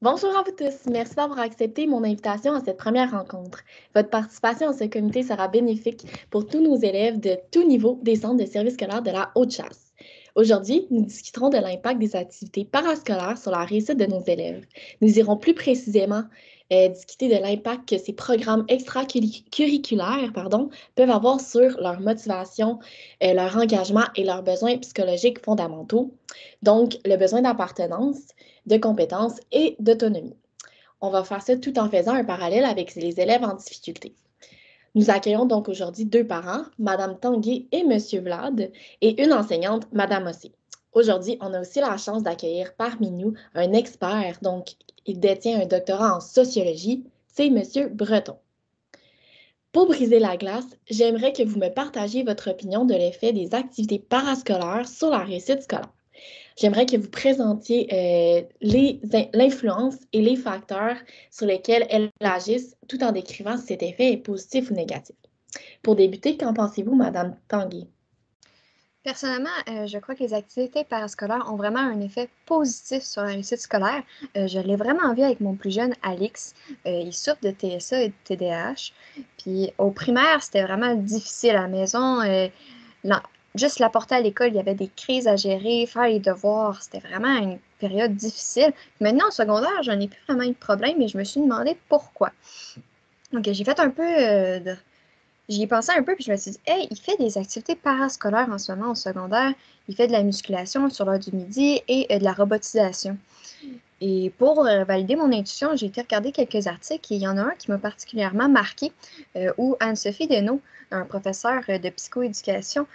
Bonjour à vous tous. Merci d'avoir accepté mon invitation à cette première rencontre. Votre participation à ce comité sera bénéfique pour tous nos élèves de tous niveaux des centres de services scolaires de la Haute-Chasse. Aujourd'hui, nous discuterons de l'impact des activités parascolaires sur la réussite de nos élèves. Nous irons plus précisément discuter de l'impact que ces programmes extracurriculaires peuvent avoir sur leur motivation, leur engagement et leurs besoins psychologiques fondamentaux, donc le besoin d'appartenance, de compétences et d'autonomie. On va faire ça tout en faisant un parallèle avec les élèves en difficulté. Nous accueillons donc aujourd'hui deux parents, Madame Tanguay et Monsieur Vlad, et une enseignante, Madame Ossé. Aujourd'hui, on a aussi la chance d'accueillir parmi nous un expert, donc il détient un doctorat en sociologie, c'est Monsieur Breton. Pour briser la glace, j'aimerais que vous me partagiez votre opinion de l'effet des activités parascolaires sur la réussite scolaire. J'aimerais que vous présentiez l'influence et les facteurs sur lesquels elles agissent tout en décrivant si cet effet est positif ou négatif. Pour débuter, qu'en pensez-vous, Madame Tanguay? Personnellement, je crois que les activités parascolaires ont vraiment un effet positif sur la réussite scolaire. Je l'ai vraiment vu avec mon plus jeune, Alix. Il souffre de TSA et de TDAH. Puis au primaire, c'était vraiment difficile à la maison. Juste l'apporter à l'école, il y avait des crises à gérer, faire les devoirs. C'était vraiment une période difficile. Maintenant, au secondaire, j'en ai plus vraiment eu de problème et je me suis demandé pourquoi. Donc, j'ai fait un peu J'y ai pensé un peu, puis je me suis dit, hey, il fait des activités parascolaires en ce moment au secondaire. Il fait de la musculation sur l'heure du midi et de la robotisation. Et pour valider mon intuition, j'ai été regarder quelques articles et il y en a un qui m'a particulièrement marqué, où Anne-Sophie Deneau, un professeur de psychoéducation,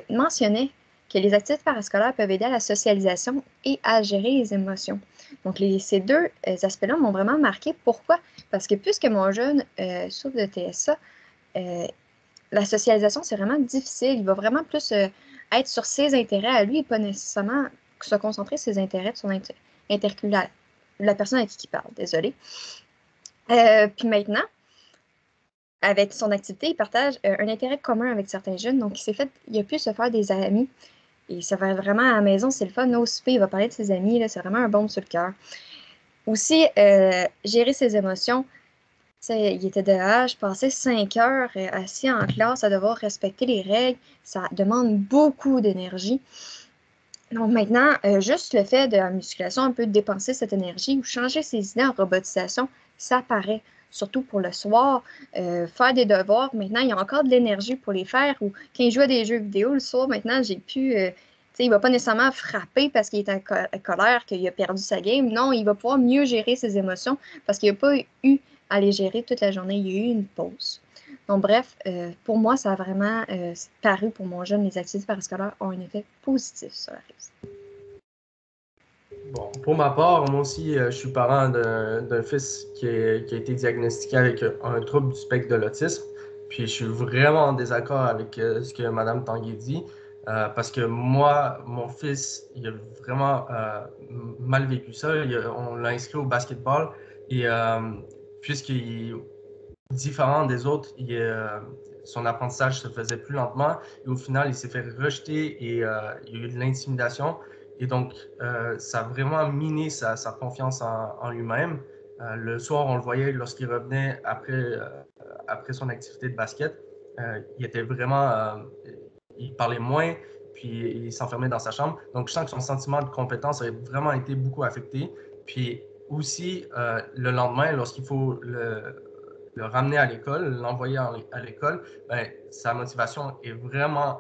mentionnait que les activités parascolaires peuvent aider à la socialisation et à gérer les émotions. Donc, ces deux aspects-là m'ont vraiment marqué. Pourquoi? Parce que puisque mon jeune souffre de TSA, euh, la socialisation, c'est vraiment difficile. Il va vraiment plus être sur ses intérêts à lui et pas nécessairement se concentrer sur ses intérêts de son interculaire. La personne à qui il parle, désolé. Puis maintenant, avec son activité, il partage un intérêt commun avec certains jeunes. Donc, il a pu se faire des amis. Et ça va vraiment à la maison, c'est le fun. Au souper, il va parler de ses amis. C'est vraiment un baume sur le cœur. Aussi, gérer ses émotions. Il était dehors, je passais 5 heures assis en classe à devoir respecter les règles. Ça demande beaucoup d'énergie. Donc maintenant, juste le fait de la musculation, un peu dépenser cette énergie ou changer ses idées en robotisation, ça paraît. Surtout pour le soir, faire des devoirs. Maintenant, il y a encore de l'énergie pour les faire. Ou quand il joue à des jeux vidéo le soir, maintenant, j'ai pu. Il ne va pas nécessairement frapper parce qu'il est en colère, qu'il a perdu sa game. Non, il va pouvoir mieux gérer ses émotions parce qu'il n'a pas eu à les gérer toute la journée. Il y a eu une pause. Donc, bref, pour moi, ça a vraiment paru pour mon jeune, les activités parascolaires ont un effet positif sur la réussite. Bon, pour ma part, moi aussi, je suis parent d'un fils qui a été diagnostiqué avec un trouble du spectre de l'autisme. Puis je suis vraiment en désaccord avec ce que Mme Tanguay dit, parce que moi, mon fils, il a vraiment mal vécu ça. On l'a inscrit au basketball et puisqu'il est différent des autres, son apprentissage se faisait plus lentement et au final, il s'est fait rejeter et il y a eu de l'intimidation. Et donc, ça a vraiment miné sa confiance en lui-même. Le soir, on le voyait lorsqu'il revenait après son activité de basket. Il était vraiment, il parlait moins, puis il s'enfermait dans sa chambre. Donc, je sens que son sentiment de compétence a vraiment été beaucoup affecté. Puis aussi, le lendemain, lorsqu'il faut le ramener à l'école, l'envoyer à l'école, ben, sa motivation est vraiment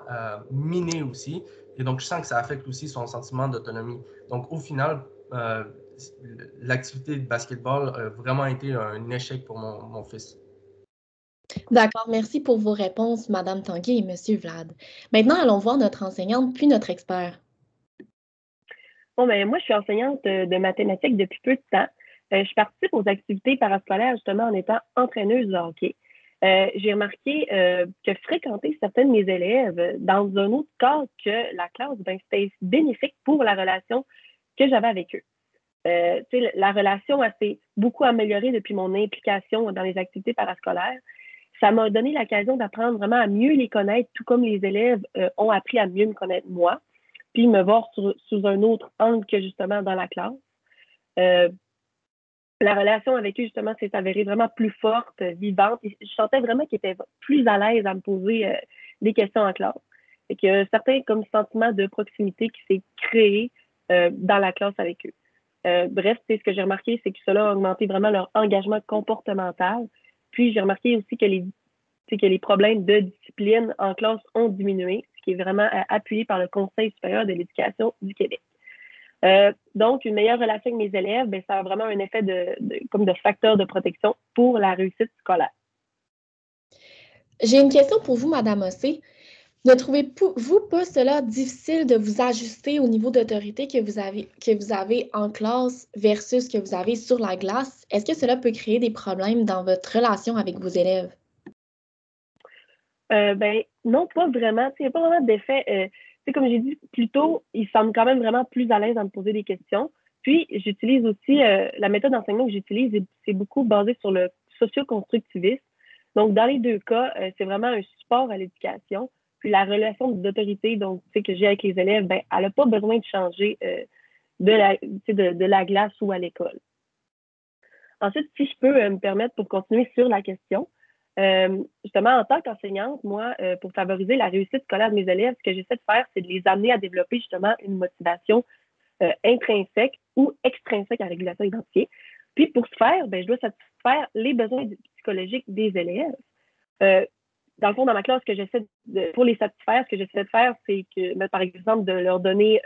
minée aussi. Et donc, je sens que ça affecte aussi son sentiment d'autonomie. Donc, au final, l'activité de basketball a vraiment été un échec pour mon fils. D'accord, merci pour vos réponses, Madame Tanguay et Monsieur Vlad. Maintenant, allons voir notre enseignante puis notre expert. Bon, ben, moi, je suis enseignante de mathématiques depuis peu de temps. Je participe aux activités parascolaires justement en étant entraîneuse de hockey. J'ai remarqué que fréquenter certains de mes élèves dans un autre cadre que la classe, ben, c'était bénéfique pour la relation que j'avais avec eux. La relation s'est beaucoup améliorée depuis mon implication dans les activités parascolaires. Ça m'a donné l'occasion d'apprendre vraiment à mieux les connaître, tout comme les élèves ont appris à mieux me connaître moi, puis me voir sous un autre angle que justement dans la classe. la relation avec eux, justement, s'est avérée vraiment plus forte, vivante. Et je sentais vraiment qu'ils étaient plus à l'aise à me poser des questions en classe. Et qu'il y a un certain comme sentiment de proximité qui s'est créé dans la classe avec eux. Bref, ce que j'ai remarqué, c'est que cela a augmenté vraiment leur engagement comportemental. Puis, j'ai remarqué aussi que les problèmes de discipline en classe ont diminué, ce qui est vraiment appuyé par le Conseil supérieur de l'éducation du Québec. Donc, une meilleure relation avec mes élèves, ben, ça a vraiment un effet comme de facteur de protection pour la réussite scolaire. J'ai une question pour vous, Madame Ossé. Ne trouvez-vous pas cela difficile de vous ajuster au niveau d'autorité que vous avez en classe versus que vous avez sur la glace? Est-ce que cela peut créer des problèmes dans votre relation avec vos élèves? Ben, non, pas vraiment. Il n'y a pas vraiment d'effet. Comme j'ai dit plus tôt, ils semblent quand même vraiment plus à l'aise à me poser des questions. Puis, j'utilise aussi, la méthode d'enseignement que j'utilise, c'est beaucoup basé sur le socio-constructivisme. Donc, dans les deux cas, c'est vraiment un support à l'éducation. Puis, la relation d'autorité donc, que j'ai avec les élèves, ben, elle n'a pas besoin de changer de la glace ou à l'école. Ensuite, si je peux me permettre pour continuer sur la question, justement, en tant qu'enseignante, moi, pour favoriser la réussite scolaire de mes élèves, ce que j'essaie de faire, c'est de les amener à développer justement une motivation intrinsèque ou extrinsèque à régulation identifiée. Puis pour ce faire, ben, je dois satisfaire les besoins psychologiques des élèves. Dans le fond, dans ma classe, pour les satisfaire, ce que j'essaie de faire, c'est que, par exemple, de leur donner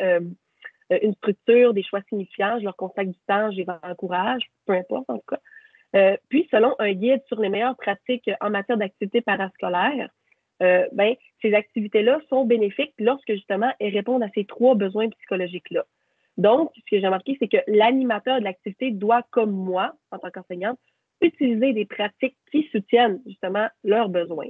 une structure, des choix signifiants, je leur consacre du temps, je les encourage, peu importe en tout cas. Puis, selon un guide sur les meilleures pratiques en matière d'activités parascolaires, ben, ces activités-là sont bénéfiques lorsque, justement, elles répondent à ces 3 besoins psychologiques-là. Donc, ce que j'ai remarqué, c'est que l'animateur de l'activité doit, comme moi, en tant qu'enseignante, utiliser des pratiques qui soutiennent, justement, leurs besoins.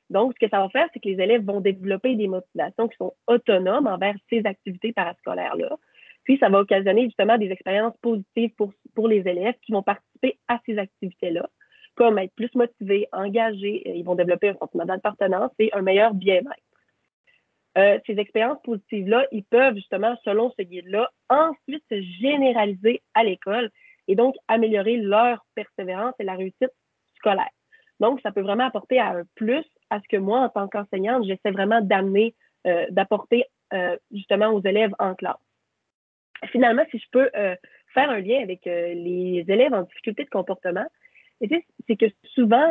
Donc, ce que ça va faire, c'est que les élèves vont développer des motivations qui sont autonomes envers ces activités parascolaires-là. Puis, ça va occasionner justement des expériences positives pour les élèves qui vont participer à ces activités-là, comme être plus motivés, engagés, ils vont développer un sentiment d'appartenance et un meilleur bien-être. Ces expériences positives-là, ils peuvent justement, selon ce guide-là, ensuite se généraliser à l'école et donc améliorer leur persévérance et la réussite scolaire. Donc, ça peut vraiment apporter un plus à ce que moi, en tant qu'enseignante, j'essaie vraiment d'amener, d'apporter justement aux élèves en classe. Finalement, si je peux faire un lien avec les élèves en difficulté de comportement, c'est que souvent,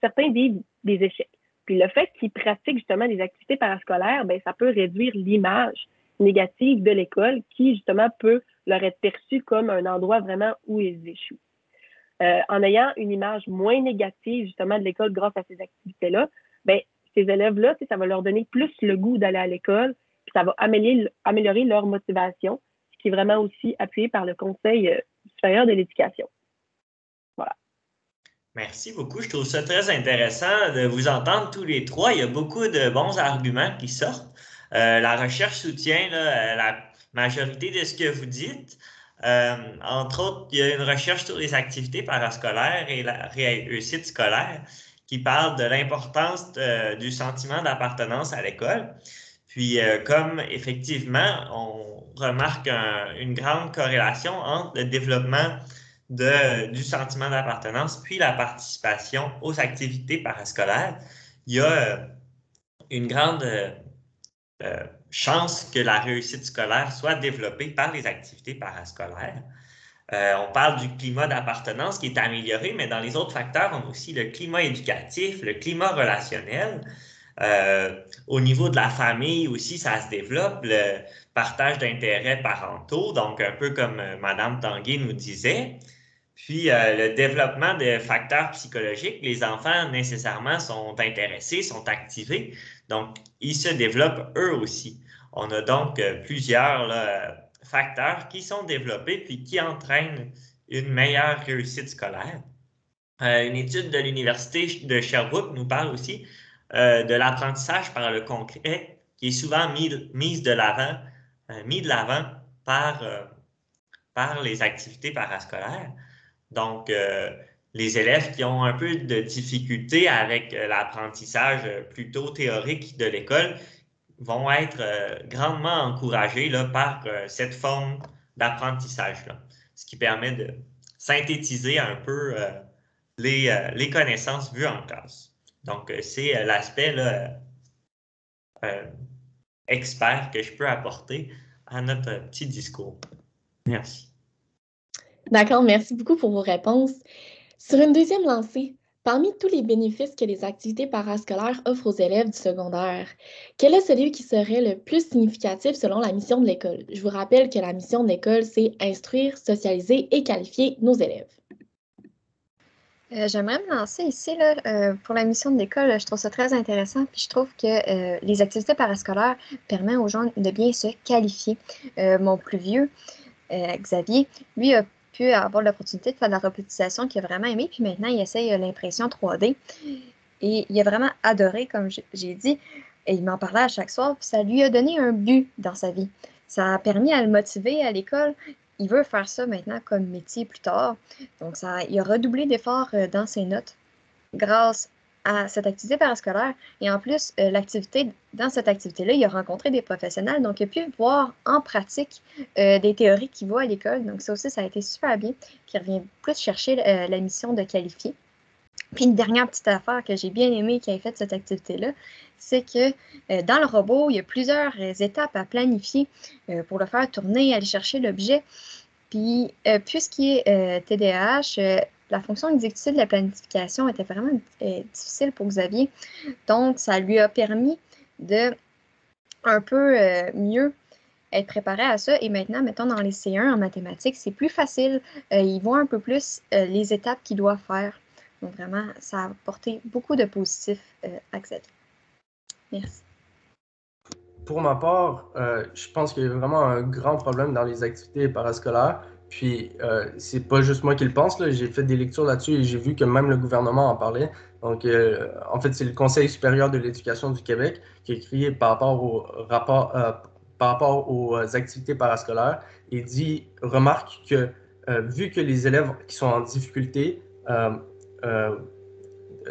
certains vivent des échecs. Puis le fait qu'ils pratiquent justement des activités parascolaires, ben, ça peut réduire l'image négative de l'école qui, justement, peut leur être perçue comme un endroit vraiment où ils échouent. En ayant une image moins négative, justement, de l'école grâce à ces activités-là, ben, ces élèves-là, ça va leur donner plus le goût d'aller à l'école, puis ça va améliorer leur motivation, ce qui est vraiment aussi appuyé par le Conseil supérieur de l'éducation. Voilà. Merci beaucoup. Je trouve ça très intéressant de vous entendre tous les trois. Il y a beaucoup de bons arguments qui sortent. La recherche soutient là, la majorité de ce que vous dites. Entre autres, il y a une recherche sur les activités parascolaires et la réussite scolaire qui parle de l'importance du sentiment d'appartenance à l'école. Puis, comme effectivement, on remarque une grande corrélation entre le développement du sentiment d'appartenance puis la participation aux activités parascolaires, il y a une grande chance que la réussite scolaire soit développée par les activités parascolaires. On parle du climat d'appartenance qui est amélioré, mais dans les autres facteurs, on a aussi le climat éducatif, le climat relationnel. Au niveau de la famille aussi, ça se développe, le partage d'intérêts parentaux, donc un peu comme Mme Tanguay nous disait. Puis, le développement de facteurs psychologiques, les enfants nécessairement sont intéressés, sont activés, donc ils se développent eux aussi. On a donc plusieurs facteurs qui sont développés puis qui entraînent une meilleure réussite scolaire. Une étude de l'Université de Sherbrooke nous parle aussi de l'apprentissage par le concret qui est souvent mis de l'avant par les activités parascolaires. Donc, les élèves qui ont un peu de difficulté avec l'apprentissage plutôt théorique de l'école vont être grandement encouragés là, par cette forme d'apprentissage-là, ce qui permet de synthétiser un peu les connaissances vues en classe. Donc, c'est l'aspect expert que je peux apporter à notre petit discours. Merci. D'accord, merci beaucoup pour vos réponses. Sur une deuxième lancée, parmi tous les bénéfices que les activités parascolaires offrent aux élèves du secondaire, quel est celui qui serait le plus significatif selon la mission de l'école? Je vous rappelle que la mission de l'école, c'est instruire, socialiser et qualifier nos élèves. J'aimerais me lancer ici là, pour la mission de l'école. Je trouve ça très intéressant. Puis je trouve que les activités parascolaires permettent aux gens de bien se qualifier. Mon plus vieux, Xavier, lui a pu avoir l'opportunité de faire de la robotisation qu'il a vraiment aimé. Puis maintenant, il essaye l'impression 3D. Et il a vraiment adoré, comme j'ai dit. Et il m'en parlait à chaque soir. Puis ça lui a donné un but dans sa vie. Ça a permis à le motiver à l'école. Il veut faire ça maintenant comme métier plus tard. Donc, il a redoublé d'efforts dans ses notes grâce à cette activité parascolaire. Et en plus, dans cette activité-là, il a rencontré des professionnels. Donc, il a pu voir en pratique des théories qu'il voit à l'école. Donc, ça aussi, ça a été super bien. Puis, il revient plus chercher la mission de qualifier. Puis, une dernière petite affaire que j'ai bien aimée qui a fait cette activité-là, c'est que dans le robot, il y a plusieurs étapes à planifier pour le faire tourner, aller chercher l'objet. Puis, puisqu'il est TDAH, la fonction exécutive de la planification était vraiment difficile pour Xavier. Donc, ça lui a permis de un peu mieux être préparé à ça. Et maintenant, mettons dans les C1 en mathématiques, c'est plus facile. Ils voient un peu plus les étapes qu'il doit faire. Donc, vraiment, ça a apporté beaucoup de positifs à Xavier. Merci. Pour ma part, je pense qu'il y a vraiment un grand problème dans les activités parascolaires. Puis, c'est pas juste moi qui le pense, là. J'ai fait des lectures là-dessus et j'ai vu que même le gouvernement en parlait. Donc, en fait, c'est le Conseil supérieur de l'éducation du Québec qui a écrit par rapport aux activités parascolaires et remarque que vu que les élèves qui sont en difficulté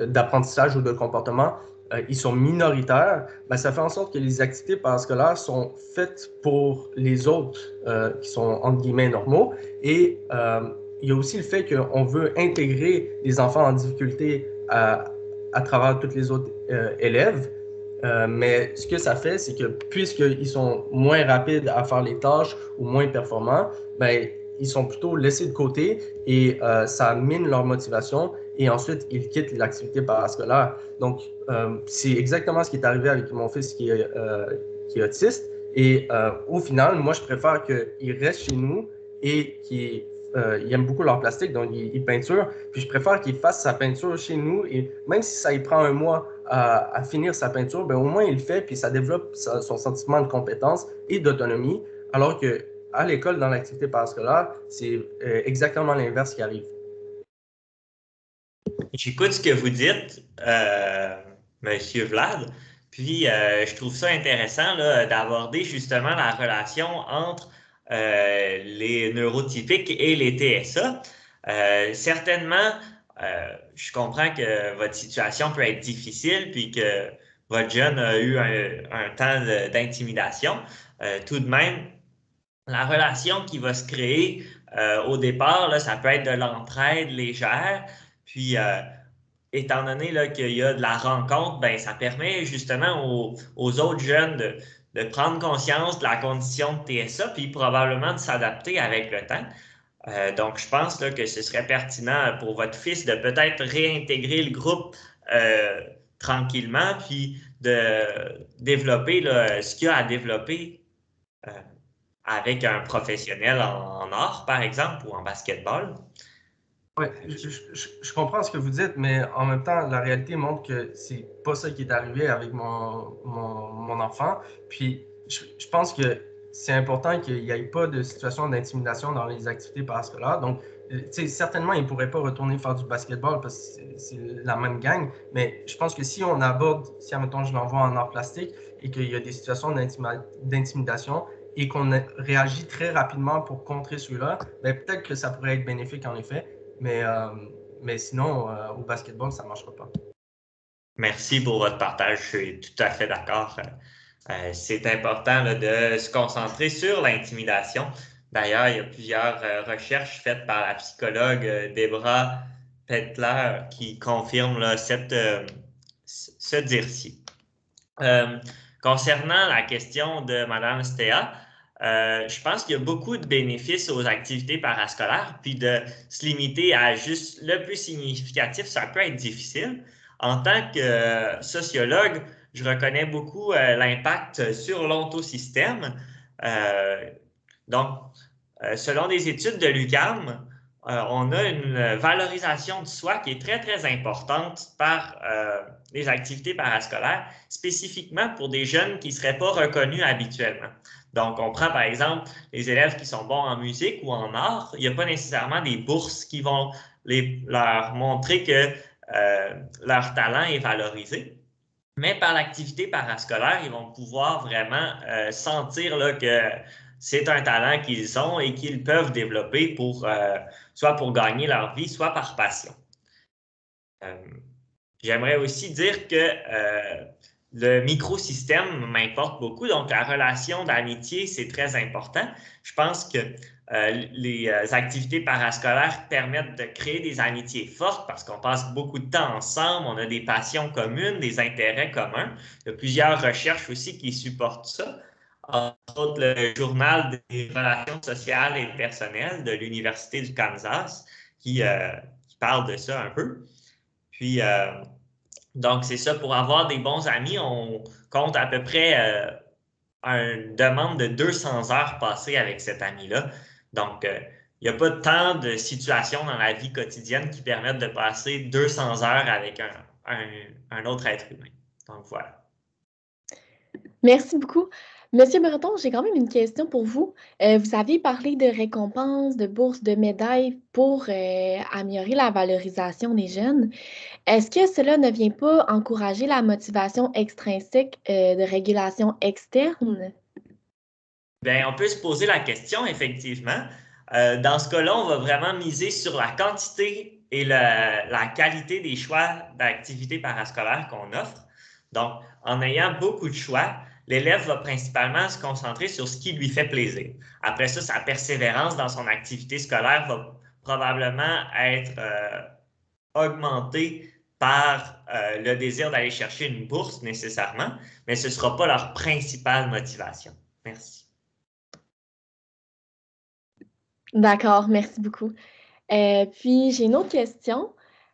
d'apprentissage ou de comportement, ils sont minoritaires, ben, ça fait en sorte que les activités parascolaires sont faites pour les autres qui sont entre guillemets normaux. Et il y a aussi le fait qu'on veut intégrer les enfants en difficulté à travers tous les autres élèves. Mais ce que ça fait, c'est que puisqu'ils sont moins rapides à faire les tâches ou moins performants, ben, ils sont plutôt laissés de côté et ça mine leur motivation et ensuite ils quittent l'activité parascolaire. Donc, c'est exactement ce qui est arrivé avec mon fils qui est autiste. Et au final, moi, je préfère qu'il reste chez nous et qu'il aime beaucoup l'art plastique, donc il peinture. Puis je préfère qu'il fasse sa peinture chez nous et même si ça lui prend un mois à finir sa peinture, ben, au moins il le fait puis ça développe son sentiment de compétence et d'autonomie. Alors que à l'école, dans l'activité parascolaire, c'est exactement l'inverse qui arrive. J'écoute ce que vous dites, Monsieur Vlad, puis je trouve ça intéressant d'aborder justement la relation entre les neurotypiques et les TSA. Certainement, je comprends que votre situation peut être difficile, puis que votre jeune a eu un temps d'intimidation. Tout de même, la relation qui va se créer au départ, là, ça peut être de l'entraide légère. Puis, étant donné qu'il y a de la rencontre, ben, ça permet justement aux autres jeunes de prendre conscience de la condition de TSA, puis probablement de s'adapter avec le temps. Donc, je pense que ce serait pertinent pour votre fils de peut-être réintégrer le groupe tranquillement, puis de développer ce qu'il y a à développer avec un professionnel en art, par exemple, ou en basketball. Oui, je comprends ce que vous dites, mais en même temps, la réalité montre que c'est pas ça qui est arrivé avec mon enfant. Puis, je pense que c'est important qu'il n'y ait pas de situation d'intimidation dans les activités parascolaires. Donc, certainement, il ne pourrait pas retourner faire du basketball parce que c'est la même gang. Mais je pense que si on aborde, si, admettons, je l'envoie en art plastique et qu'il y a des situations d'intimidation et qu'on réagit très rapidement pour contrer ceux-là, ben, peut-être que ça pourrait être bénéfique en effet. Mais sinon, au basketball, ça ne marchera pas. Merci pour votre partage. Je suis tout à fait d'accord. C'est important de se concentrer sur l'intimidation D'ailleurs, il y a plusieurs recherches faites par la psychologue Debra Pettler qui confirment là, ce dire-ci. Concernant la question de Mme Stea, je pense qu'il y a beaucoup de bénéfices aux activités parascolaires, puis de se limiter à juste le plus significatif, ça peut être difficile. En tant que sociologue, je reconnais beaucoup l'impact sur l'ontosystème. Donc, selon des études de l'UQAM, on a une valorisation de soi qui est très, très importante par les activités parascolaires, spécifiquement pour des jeunes qui ne seraient pas reconnus habituellement. Donc, on prend par exemple les élèves qui sont bons en musique ou en art. Il n'y a pas nécessairement des bourses qui vont leur montrer que leur talent est valorisé. Mais par l'activité parascolaire, ils vont pouvoir vraiment sentir là, que c'est un talent qu'ils ont et qu'ils peuvent développer soit pour gagner leur vie, soit par passion. J'aimerais aussi dire que le microsystème m'importe beaucoup, donc la relation d'amitié, c'est très important. Je pense que les activités parascolaires permettent de créer des amitiés fortes parce qu'on passe beaucoup de temps ensemble, on a des passions communes, des intérêts communs. Il y a plusieurs recherches aussi qui supportent ça. Entre autres, le journal des relations sociales et personnelles de l'Université du Kansas qui parle de ça un peu. Puis, donc, c'est ça, pour avoir des bons amis, on compte à peu près une demande de 200 heures passées avec cet ami-là. Donc, il n'y a pas tant de situations dans la vie quotidienne qui permettent de passer 200 heures avec un autre être humain. Donc, voilà. Merci beaucoup. Monsieur Breton, j'ai quand même une question pour vous. Vous aviez parlé de récompenses, de bourses, de médailles pour améliorer la valorisation des jeunes. Est-ce que cela ne vient pas encourager la motivation extrinsèque de régulation externe? Bien, on peut se poser la question, effectivement. Dans ce cas-là, on va vraiment miser sur la quantité et la qualité des choix d'activités parascolaires qu'on offre. Donc, en ayant beaucoup de choix, l'élève va principalement se concentrer sur ce qui lui fait plaisir. Après ça, sa persévérance dans son activité scolaire va probablement être augmentée par le désir d'aller chercher une bourse nécessairement, mais ce ne sera pas leur principale motivation. Merci. D'accord, merci beaucoup. Puis, j'ai une autre question.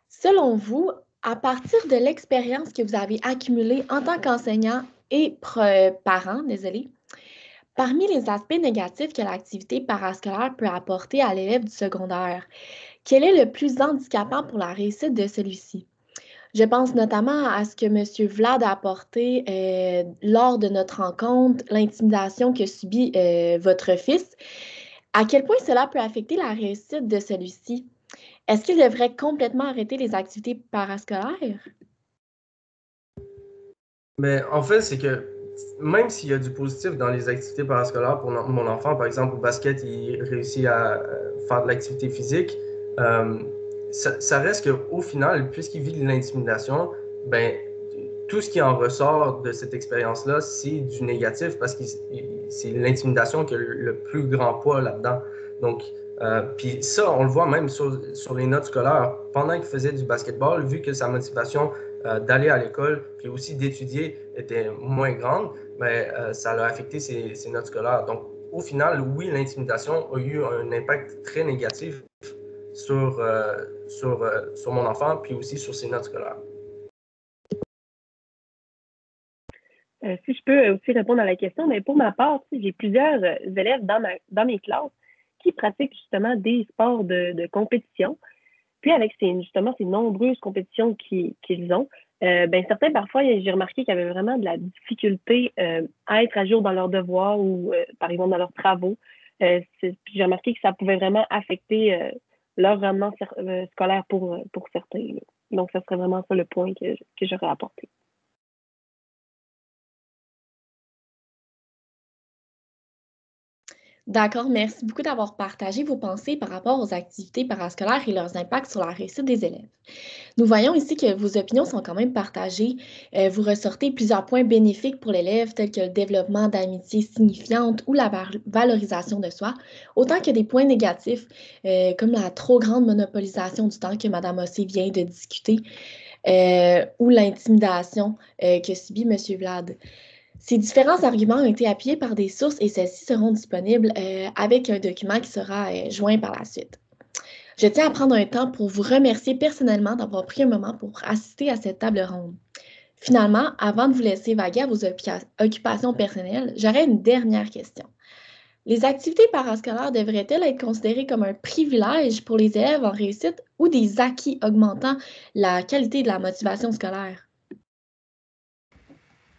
Selon vous, à partir de l'expérience que vous avez accumulée en tant qu'enseignant et parent, désolé, parmi les aspects négatifs que l'activité parascolaire peut apporter à l'élève du secondaire, quel est le plus handicapant pour la réussite de celui-ci? Je pense notamment à ce que M. Vlad a apporté lors de notre rencontre, l'intimidation que subit votre fils. À quel point cela peut affecter la réussite de celui-ci? Est-ce qu'il devrait complètement arrêter les activités parascolaires? Mais en fait, c'est que même s'il y a du positif dans les activités parascolaires pour mon enfant, par exemple, au basket, il réussit à faire de l'activité physique, ça reste qu'au final, puisqu'il vit de l'intimidation, ben, tout ce qui en ressort de cette expérience-là, c'est du négatif parce que c'est l'intimidation qui a le plus grand poids là-dedans. Donc, puis ça, on le voit même sur les notes scolaires. Pendant qu'il faisait du basketball, vu que sa motivation d'aller à l'école, puis aussi d'étudier était moins grande, mais ça a affecté ses notes scolaires. Donc, au final, oui, l'intimidation a eu un impact très négatif sur mon enfant, puis aussi sur ses notes scolaires. Si je peux aussi répondre à la question, mais pour ma part, j'ai plusieurs élèves dans mes classes qui pratiquent justement des sports de compétition. Puis avec justement ces nombreuses compétitions qu'ils ont, certains parfois, j'ai remarqué qu'il y avait vraiment de la difficulté à être à jour dans leurs devoirs ou par exemple dans leurs travaux. J'ai remarqué que ça pouvait vraiment affecter leur rendement scolaire pour certains. Donc, ça serait vraiment ça le point que j'aurais apporté. D'accord, merci beaucoup d'avoir partagé vos pensées par rapport aux activités parascolaires et leurs impacts sur la réussite des élèves. Nous voyons ici que vos opinions sont quand même partagées. Vous ressortez plusieurs points bénéfiques pour l'élève, tels que le développement d'amitiés signifiantes ou la valorisation de soi, autant que des points négatifs, comme la trop grande monopolisation du temps que Mme Ossé vient de discuter, ou l'intimidation que subit M. Vlad. Ces différents arguments ont été appuyés par des sources et celles-ci seront disponibles avec un document qui sera joint par la suite. Je tiens à prendre un temps pour vous remercier personnellement d'avoir pris un moment pour assister à cette table ronde. Finalement, avant de vous laisser vaguer à vos occupations personnelles, j'aurais une dernière question. Les activités parascolaires devraient-elles être considérées comme un privilège pour les élèves en réussite ou des acquis augmentant la qualité de la motivation scolaire?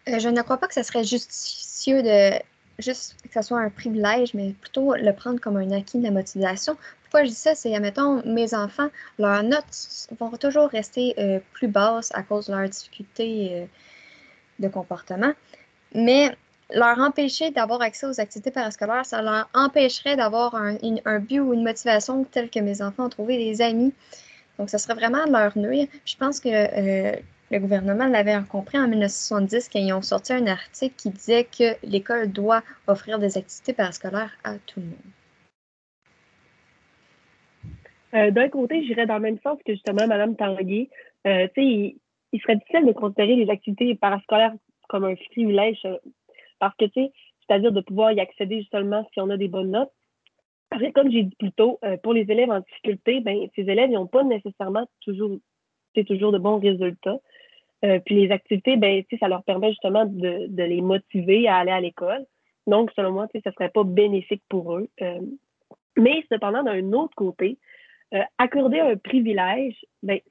Je ne crois pas que ce serait judicieux de juste que ce soit un privilège, mais plutôt le prendre comme un acquis de la motivation. Pourquoi je dis ça? C'est, admettons, mes enfants, leurs notes vont toujours rester plus basses à cause de leurs difficultés de comportement, mais leur empêcher d'avoir accès aux activités parascolaires, ça leur empêcherait d'avoir un but ou une motivation tel que mes enfants ont trouvé des amis. Donc, ça serait vraiment de leur nuire. Je pense que le gouvernement l'avait compris en 1970 quand ils ont sorti un article qui disait que l'école doit offrir des activités parascolaires à tout le monde. D'un côté, j'irais dans le même sens que justement Mme Tanguay. Il serait difficile de considérer les activités parascolaires comme un privilège parce que, c'est-à-dire de pouvoir y accéder seulement si on a des bonnes notes. Après, comme j'ai dit plus tôt, pour les élèves en difficulté, ces élèves n'ont pas nécessairement toujours de bons résultats. Puis les activités, ça leur permet justement de les motiver à aller à l'école. Donc, selon moi, ça ne serait pas bénéfique pour eux. Mais cependant, d'un autre côté, accorder un privilège,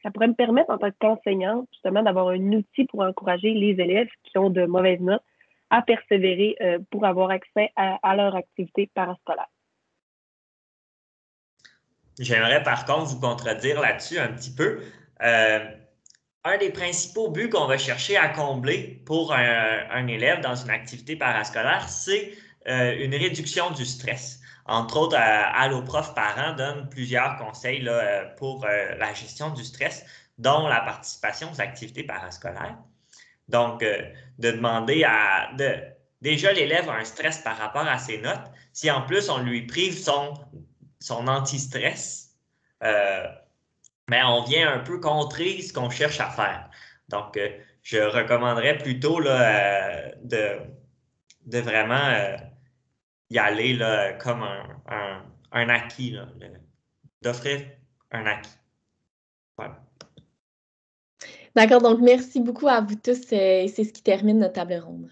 ça pourrait me permettre en tant qu'enseignante, justement, d'avoir un outil pour encourager les élèves qui ont de mauvaises notes à persévérer pour avoir accès à leur activité parascolaire. J'aimerais par contre vous contredire là-dessus un petit peu. Un des principaux buts qu'on va chercher à combler pour un élève dans une activité parascolaire, c'est une réduction du stress. Entre autres, Alloprof Parents donne plusieurs conseils là, pour la gestion du stress, dont la participation aux activités parascolaires. Donc, de demander déjà, l'élève a un stress par rapport à ses notes. Si en plus, on lui prive son anti-stress, mais on vient un peu contrer ce qu'on cherche à faire. Donc, je recommanderais plutôt là, de vraiment y aller là, comme un acquis, là, d'offrir un acquis. Voilà. D'accord, donc merci beaucoup à vous tous et c'est ce qui termine notre table ronde.